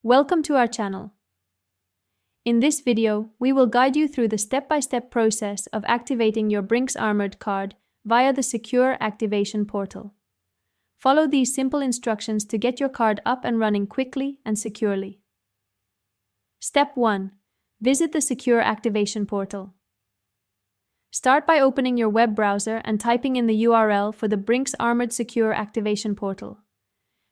Welcome to our channel. In this video, we will guide you through the step-by-step process of activating your Brinks Armored card via the secure activation portal. Follow these simple instructions to get your card up and running quickly and securely. Step 1. Visit the secure activation portal. Start by opening your web browser and typing in the URL for the Brinks Armored Secure Activation Portal.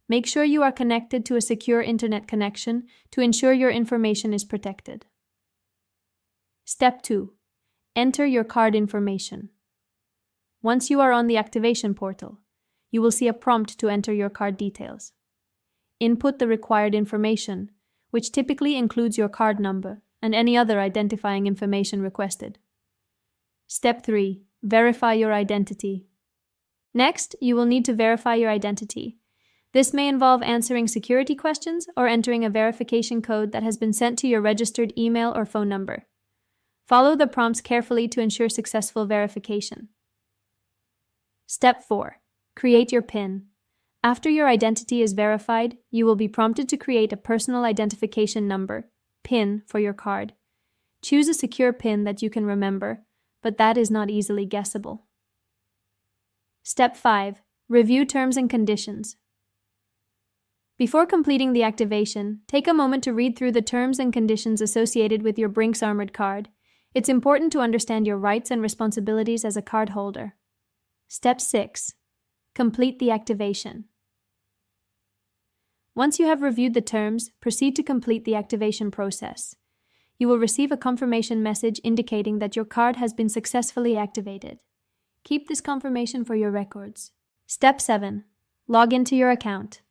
Make sure you are connected to a secure internet connection to ensure your information is protected. Step 2. Enter your card information. Once you are on the activation portal, you will see a prompt to enter your card details. Input the required information, which typically includes your card number and any other identifying information requested. Step 3. Verify your identity. Next, you will need to verify your identity. This may involve answering security questions or entering a verification code that has been sent to your registered email or phone number. Follow the prompts carefully to ensure successful verification. Step 4. Create your PIN. After your identity is verified, you will be prompted to create a personal identification number, PIN, for your card. Choose a secure PIN that you can remember, but that is not easily guessable. Step 5. Review terms and conditions. Before completing the activation, take a moment to read through the terms and conditions associated with your Brinks Armored card. It's important to understand your rights and responsibilities as a card holder. Step 6. Complete the activation. Once you have reviewed the terms, proceed to complete the activation process. You will receive a confirmation message indicating that your card has been successfully activated. Keep this confirmation for your records. Step 7. Log into your account.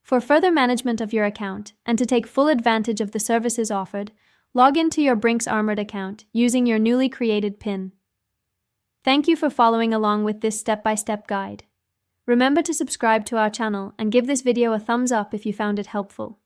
For further management of your account and to take full advantage of the services offered, log into your Brinks Armored account using your newly created PIN. Thank you for following along with this step-by-step guide. Remember to subscribe to our channel and give this video a thumbs up if you found it helpful.